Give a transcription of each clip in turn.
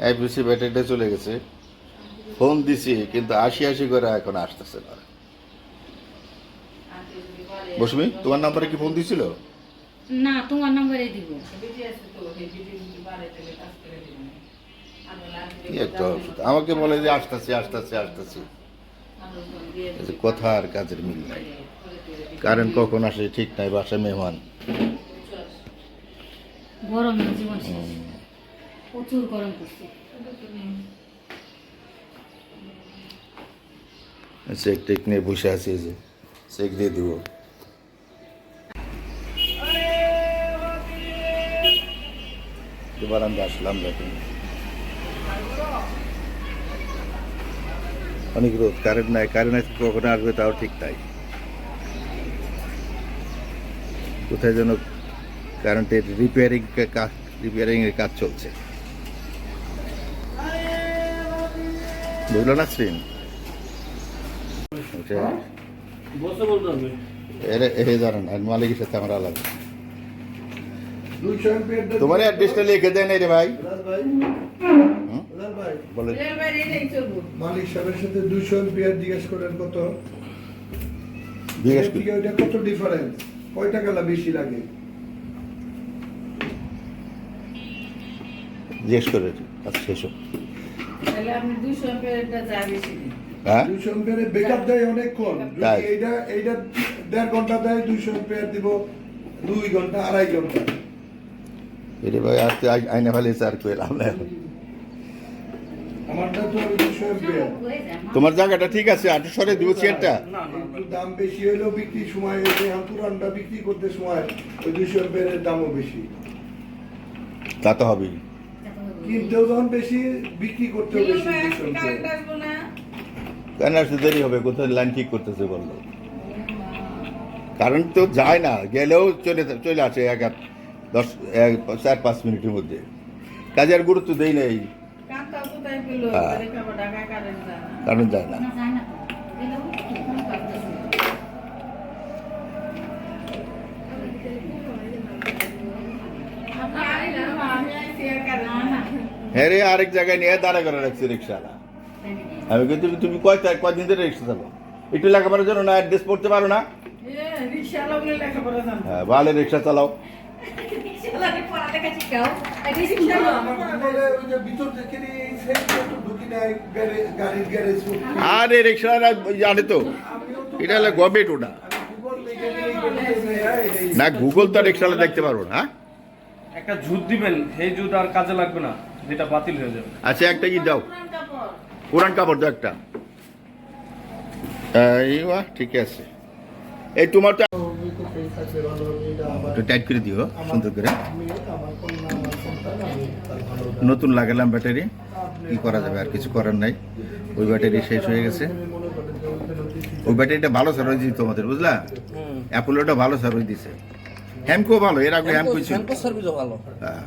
IPC ব্যাটারিটা চলে গেছে। ফোন দিছি কিন্তু আশি আশি করে এখন আসতেছে না। বসমি তোমার নাম্বারে কি ফোন দিছিল? না, তোমার নাম্বারে দিব। কি একটা অসুবিধা, আমাকে বলে যে আসতেছি আসতেছি আসতেছি, কথা আর কাজের মিল নাই। কারেন্ট কখন আসে ঠিক নাই, বাসায় মেহমান। গরম জীবন শেষ, প্রচুর গরম করছে। চেক টেক নিয়ে বসে আছি, যে চেক দিয়ে দিব। এবার আমি আসলাম, দেখুন অনেক রোদ, কারেন্ট নাই। কারেন্ট কখন আসবে তাও ঠিক নাই। কোথায় যেন কারেন্টের রিপেয়ারিং এর কাজ চলছে, বুঝলো না শ্রীন? জানেন মালিকের সাথে আমার আলাদা। তোমার অ্যাড্রেসটা লিখে দেয় নাই রে ভাই। বলে মালিক সাহেবের সাথে 200 এম্পিয়ার জিজ্ঞেস করেন কত, জিজ্ঞেস ওইটা কত ডিফারেন্স, কয় টাকা বেশি লাগে জিজ্ঞেস করে কাজ শেষ হোক। তাহলে আপনি 200 এম্পিয়ারটা যা বেশি দিন। হ্যাঁ 200 এম্পিয়ারের ব্যাকআপ দেয় অনেকক্ষণ। তাই? এইটা 1.5 ঘন্টা দেয়, 200 এম্পিয়ার দিব 2 ঘন্টা 2.5 ঘন্টা। এরে ভাই আজকে আইনে ভালো আর কইলাম না। আমারটা তো 200 এম্পিয়ার। তোমার জায়গাটা ঠিক আছে, আটু সরে দিব চেয়ারটা। একটু দাম বেশি হইলেও বিক্রি সময় হয়েছে, পুরানটা বিক্রি করতে সময় ওই 200 এম্পিয়ারের দামও বেশি। তা তো হবেই, কিনতেও যখন বেশি, বিক্রি করতেও বেশি। 200 এম্পিয়ার কারেন্ট আসবো না। কেন আসতে দেরি হবে? কোথায় লাইন ঠিক করতেছে বললো। কারণ তো যায় না, গেলেও চলে আসে 4-5 মিনিটের মধ্যে। কাজে আর গুরুত্ব দেই নাই, কান্তা কোথায় পেলো? হ্যাঁ। ঢাকা কারেন্ট যায় না। কারণ যায় না। না, যায় না তো। গেলেও কোনো কাজ নেই। আপনি আইলেন, আমি আইছি আর কারেন্ট না, না। হ্যাঁ রে, আরেক জায়গায় নিয়ে দাঁড়া করে রাখছি রিক্সাওয়ালা। আমি কিন্তু তুমি কয়দিন ধরে রিক্সা চালাও? একটু লেখাপড়ার জন্য না অ্যাড্রেস পড়তে পারো না? রিক্সা লাগলে লেখাপড়া জানতো। হ্যাঁ, ভালো রিক্সা চালাও। ছেলেদের পড়ালেখা শিখাও। এটা না, শিখাও। আমার বলে ওই যে ভিতর থেকে এই সাইডে একটু ঢুকি নাই, গাড়ির গ্যারেজ। আর এই রিক্সাওয়ালা জানে তো, এটা হলো গভর্নমেন্ট ওটা। না, গুগল তো রিক্সাওয়ালা দেখতে পারবো না। হ্যাঁ? একটা জুত দিবেন, সেই জুত আর কাজে লাগবে না, যেটা বাতিল হয়ে যাবে। আচ্ছা, একটা কি দাও, পুরান কাপড়। পুরান কাপড় দাও একটা। এই বাহ, ঠিক আছে। এই তোমার তো একটু টাইট করে দিও সুন্দর করে। নতুন লাগালাম ব্যাটারি, কি করা যাবে, আর কিছু করার নাই। ওই ব্যাটারি শেষ হয়ে গেছে। ওই ব্যাটারিটা ভালো সার্ভিস দিই তোমাদের, বুঝলা? অ্যাপোলোটা ভালো সার্ভিস দিছে, হ্যামকো ভালো, এর আগে হ্যামকো ছিল। সার্ভিসও ভালো। হ্যাঁ।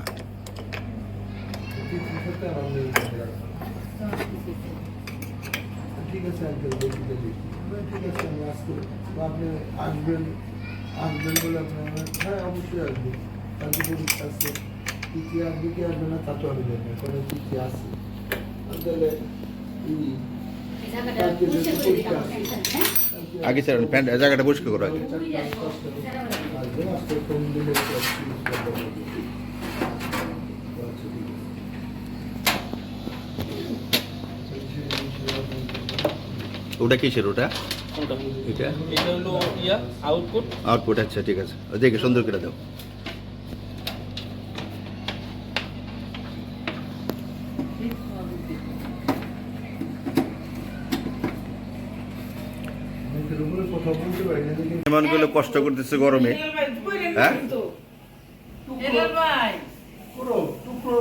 ঠিক আছে আঙ্কেল, ঠিক আছে, আমি আসবো। আপনি আসবেন বলে আপনার, হ্যাঁ অবশ্যই আসবো। কালকে পরীক্ষা আছে, কি আসবে কি আসবে না তা তো আমি জানি না, কোনো কি আছে তাহলে এই জায়গাটা পুষে করে দিলাম, টেনশন, হ্যাঁ? আগে স্যার প্যান্ট জায়গাটা পরিষ্কার করো আগে। আসবে, আসতে ফোন দিলে ওটা কিসের ওটা? এটা এটা হলো আউটপুট। আউটপুট, আচ্ছা ঠিক আছে, দেখে সুন্দর করে দাও। কথা বলতে পারি না দেখে মেহমানগুলো কষ্ট করতেছে গরমে। হেলাল ভাই, কইলেন হ্যাঁ? কিন্তু। হেলাল ভাই, পুরো টুকরো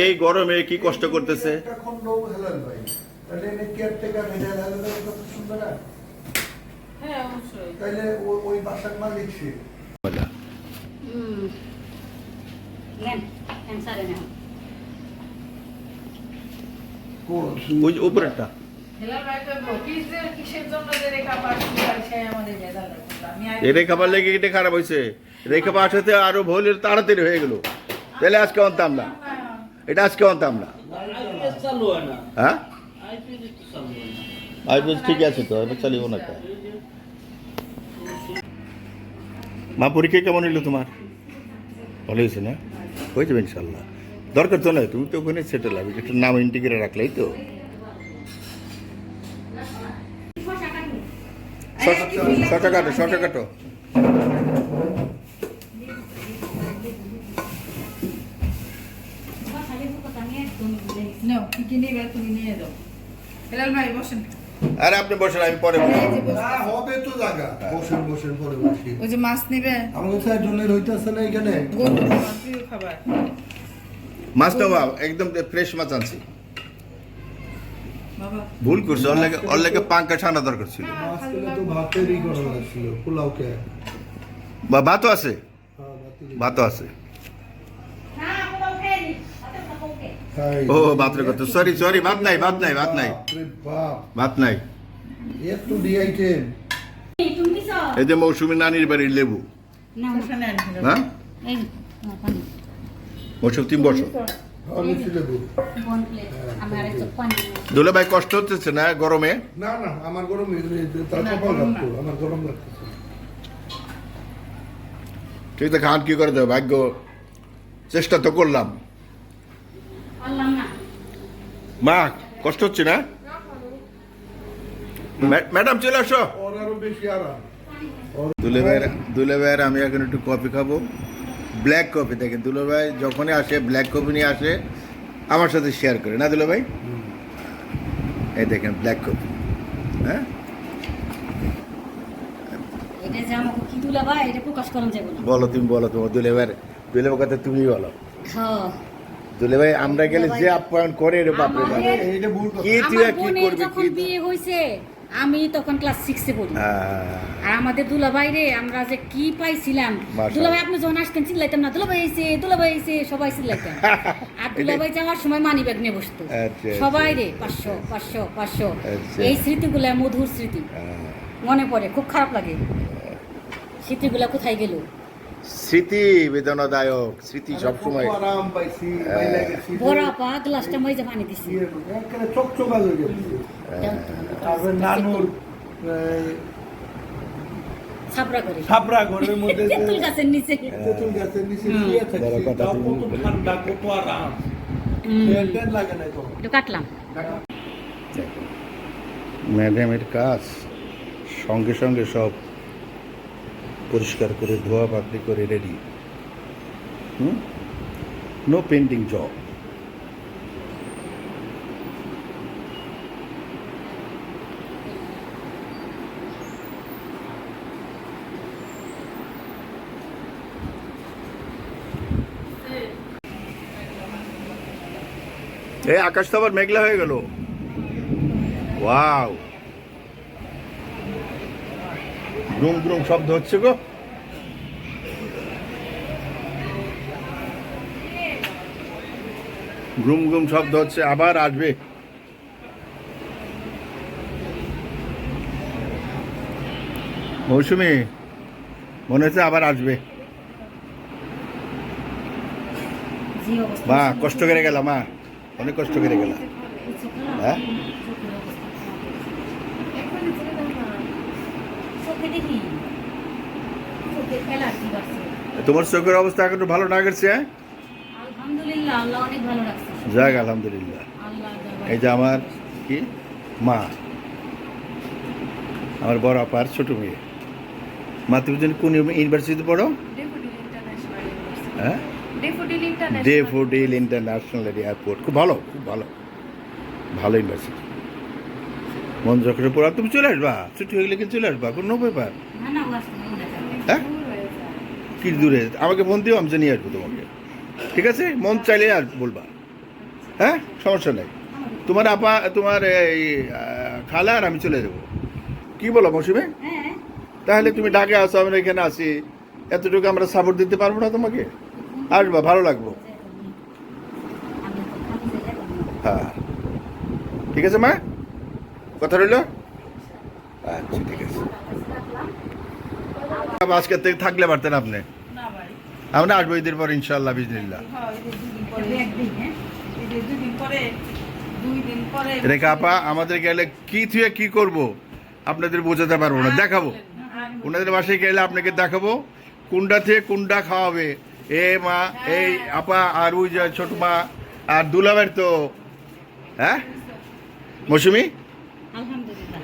এই গরমে কি কষ্ট করতেছে। একটা খন্ড হেলাল ভাই, তাহলে এনে কেয়ারটেকার হেলাল ভাই কত সুন্দর না? হ্যাঁ অবশ্যই। তাইলে ওই বাসার মালিক সে। নেন, ক্যান্সারে নেন। ওই যে উপরেরটা। হেলাল ভাই কইবো, কিসের জন্য যে রেখা পাচ্ছি আর সে আমাদের ভেজাল রাখছে। আমি এই রেখা পার লেগে এটা খারাপ হয়েছে, রেখা পাঠাতে আরো ভুল তাড়াতাড়ি হয়ে গেল, তাহলে আজকে আনতাম না। এটা আজকে আনতাম না। চালু হয় না, হ্যাঁ চালু হয় না। আইপিএস ঠিক আছে তো, এবার চালিব না কা। মা পরীক্ষা কেমন হইলো তোমার? ভালো হয়েছে না? হয়ে যাবে ইনশাল্লাহ। দরকার তো নয়, তুমি তো ওখানে সেটেল হবে, একটু নাম ইন্টিগ্রেট রাখলেই তো। শর্টটা কাটো, শর্টটা কাটো। নাও, কি কি নেবে তুমি নিয়ে যাও। হেলাল ভাই বসেন। আরে আপনি বসেন, আমি পরে বসবো। এই যে বসেন। না, হবে তো জায়গা। বসেন বসেন পরে বসি। ওই যে মাছ নেবে, আমাকে তো একজনের হইতেছে না এখানে। গরু আমার প্রিয় খাবার। মাছ নেওয়া একদম ফ্রেশ মাছ আনছি। বাবা ভুল করছে, ওর লাগে পাঙ্কা ছানা দরকার ছিল। মাছ খেলে তো ভাতেরই করা লাগছিল, পোলাও কে। বা ভাতও আছে, হ্যাঁ, ভাতেরই। ভাতও আছে। খাই। ও ভাতের কথা, সরি সরি, ভাত নাই, ভাত নাই, ভাত নাই, বাপরে বাপ, ভাত নাই। একটু ডিআইটেম। এই যে মৌসুমী নানির বাড়ির লেবু, বসে নেন। হ্যাঁ মৌসুম 3 বছর। মিষ্টি লেবু। দুলে ভাই কষ্ট হচ্ছে না গরমে? না না, আমার গরম তার কপাল লাগতো, আমার গরম লাগতেছে। ঠিক তো, খান কি করে দেবে, ভাগ্য চেষ্টা তো করলাম। মা কষ্ট হচ্ছে না? ম্যাডাম চলে আসো। ওর আরো বেশি আরাম। দুলে ভাইয়ের আমি এখন একটু কফি খাবো, ব্ল্যাক কফি। দেখেন দুলে ভাই যখনই আসে ব্ল্যাক কফি নিয়ে আসে, আমার সাথে শেয়ার করে না দুলে ভাই? এই দেখেন ব্ল্যাক কফি। হ্যাঁ এটা যে আমাকে কি তুলা ভাই এটা প্রকাশ করা যাবে না। বলো, তুমি বলো তোমার দুলে ভাইয়ের কথা তুমি বলো। হ্যাঁ দুলে ভাই আমরা গেলে যে আপ্যায়ন করে রে বাপরে বাপ, এইটা ভুল কথা। কি তুই আমার আর কি বোনের করবি যখন কি? বিয়ে হয়েছে আমি তখন ক্লাস 6 এ পড়ি। আহ, আর আমাদের দুলাভাই রে আমরা যে কি পাইছিলাম, মাশাআল্লাহ। দুলাভাই আপনি যখন আসতেন চিল্লাইতাম না, দুলাভাই এসে সবাই চিল্লাইতাম। আর দুলাভাই যাওয়ার সময় মানি ব্যাগ নিয়ে বসতো, আচ্ছা, সবাই রে 500 500 500। আচ্ছা। এই স্মৃতিগুলা মধুর স্মৃতি মনে পড়ে, খুব খারাপ লাগে। স্মৃতিগুলা কোথায় গেল? স্মৃতি বেদনাদায়ক স্মৃতি সবসময়। কত আরাম পাইছি, বাইরে গেছি। বড় আপা গ্লাসটা মজা পানি দিছি। একেবারে চকচকা হয়ে গেছে। তারপরে নানুর ছাপড়া করে ছাপড়া ঘরের মধ্যে যে তেঁতুল গাছের নিচে। তেঁতুল গাছের নিচে শুয়ে বড় থাকছি, কথা তাও তুমি কত ঠান্ডা, কত আরাম। ট্রেন লাগে না তখন। একটু কাটলাম। ম্যাডামের কাজ সঙ্গে সঙ্গে সব পরিষ্কার করে ধোয়া পাকড়ি করে রেডি। No painting job. এই আকাশ তো আবার মেঘলা হয়ে গেল। ওয়াও, গ্রুম গ্রুম শব্দ হচ্ছে গো। গ্রুম গ্রুম শব্দ হচ্ছে, আবার আসবে। মৌসুমী মনে হচ্ছে আবার আসবে। জি অবস্থা। মা কষ্ট করে গেলাম, মা অনেক কষ্ট করে গেলাম। হ্যাঁ চোখে দেখি, চোখে অ্যালার্জি বাড়ছে। তোমার চোখের অবস্থা এখন একটু ভালো না গেছে? হ্যাঁ আলহামদুলিল্লাহ, আল্লাহ অনেক ভালো রাখছে। যাক আলহামদুলিল্লাহ। আল্লাহ এই যে আমার কি মা, আমার বড় আপার ছোট মেয়ে। মা তুমি জানি কোন ইউনিভার্সিটিতে পড়ো? হ্যাঁ ডেফোডিল ইন্টারন্যাশনাল এয়ারপোর্ট। খুব ভালো, খুব ভালো, ভালো ইউনিভার্সিটি। মন যখন পড়া তুমি চলে আসবা, ছুটি হয়ে গেলে কিন্তু চলে আসবা, কোনো ব্যাপার। না না ওয়াশ না। হ্যাঁ কি দূরে, আমাকে ফোন দিও, আমি জানিয়ে আসবো তোমাকে। ঠিক আছে, মন চাইলে আর বলবা। হ্যাঁ সমস্যা নেই। তোমার আপা, তোমার এই খালা আর আমি চলে যাবো। কি বলো মৌসুমী? হ্যাঁ তাহলে তুমি ঢাকা আসো, আমরা এখানে আসি, এতটুকু আমরা সাপোর্ট দিতে পারবো না তোমাকে? আসবা, ভালো লাগবো। আমি তো খালি যাই এখন। হ্যাঁ ঠিক আছে মা, কথা রইল। আচ্ছা ঠিক আছে। আজকে থেকে থাকলে পারতেন আপনি। না ভাই আমরা আসবো ঈদের পর ইনশাআল্লাহ বিজনিল্লাহ। হ্যাঁ, এই যে দুদিন পরে, একদিন, হ্যাঁ? এই যে দুদিন পরে, 2 দিন পরে রেখা আপা আমাদের গেলে কি থুয়ে কি করব আপনাদের বোঝাতে পারবো না, দেখাবো ওনাদের বাসায় গেলে আপনাকে দেখাবো কোনটা থেকে কোনটা খাওয়াবে। এ মা এই আপা আর ওই যে ছোট মা আর দুলাবের তো হ্যাঁ মৌসুমি আলহামদুলিল্লাহ।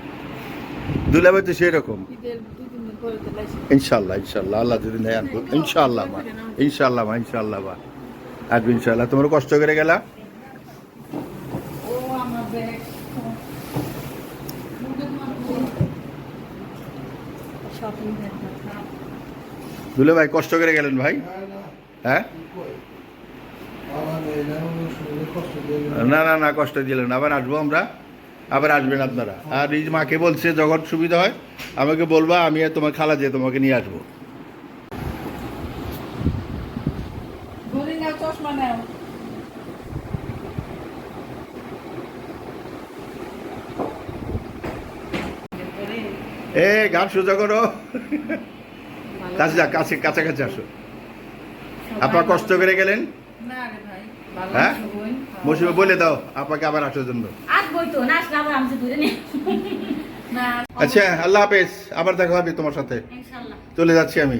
দুলাবের তো সেরকম ঈদের 2 দিন পরে তো লাইছে। ইনশাল্লাহ ইনশাল্লাহ আল্লাহ যদি নেয় আসবো ইনশাল্লাহ মা ইনশাল্লাহ মা ইনশাল্লাহ মা আসবো ইনশাল্লাহ। তোমরা কষ্ট করে গেলা ও আমার ব্যাগ শপিং দুলে ভাই কষ্ট করে গেলেন ভাই হ্যাঁ আমার এই নামের শুনে কষ্ট দিয়ে না না না কষ্ট দিলেন না। আবার আসবো আমরা, আবার আসবেন আপনারা। আর এই যে মাকে বলছে যখন সুবিধা হয় আমাকে বলবা, আমি আর তোমার খালা যেয়ে তোমাকে নিয়ে আসবো। ঘড়ি নাও, চশমা নাও। এরপরে এ গান সোজা করো, কাছে যা, কাছে কাছাকাছি আসো। আপনার কষ্ট করে গেলেন না রে ভাই, ভালো হ্যাঁ আছো বোন? মৌসুমে বলে দাও আপাকে আবার আসার জন্য। আসবই তো, না আসলে আবার আমি দূরে নেই। না, আচ্ছা আল্লাহ হাফেজ, আবার দেখা হবে তোমার সাথে। ইনশাআল্লাহ। চলে যাচ্ছি আমি,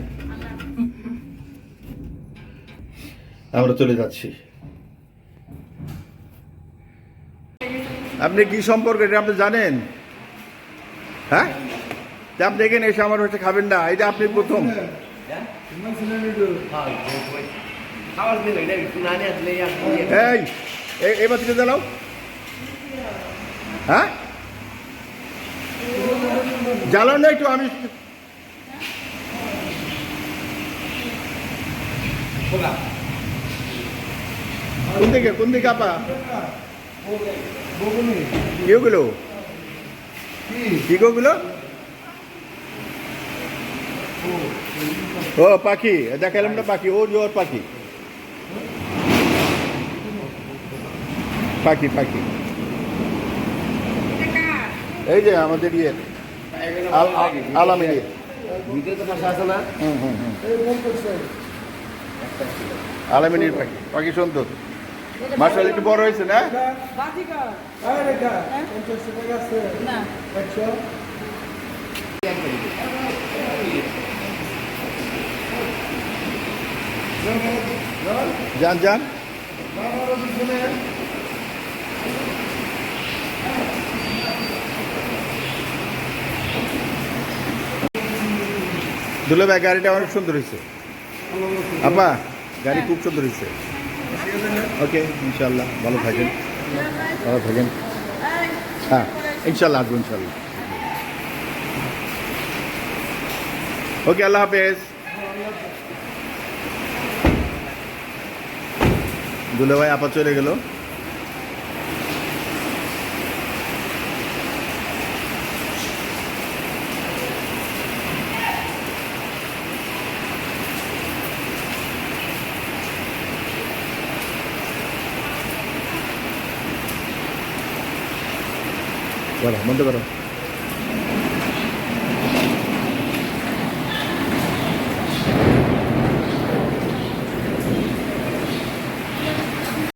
আমরা চলে যাচ্ছি। আপনি কি সম্পর্ক এটা আপনি জানেন? হ্যাঁ তা আপনি এখানে এসে আমার হচ্ছে খাবেন না, এটা আপনি প্রথম। এই এবার থেকে জ্বালাও হ্যাঁ জ্বালাও না একটু, আমি কোন দিকে আপা বগুনি কি ওগুলো কি ওগুলো? ও পাখি দেখালাম না, পাখি ও ওর পাখি পাখি পাখি এই যে আমাদের ইয়ে আলামিনের আলামিনের পাখি, পাখি সুন্দর মার্শাল, একটু বড় হয়েছে না? বাজিকার আরে রেখা 50 টাকা আছে না 100 যান যান দুলে ভাই গাড়িটা অনেক সুন্দর হয়েছে আপা, গাড়ি খুব সুন্দর হয়েছে। ওকে ইনশাল্লাহ ভালো থাকেন, ভালো থাকেন। হ্যাঁ ইনশাল্লাহ আসবো ইনশাল্লাহ। ওকে আল্লাহ হাফেজ। দুলে ভাই আপা চলে গেল। বলো বন্ধ করো।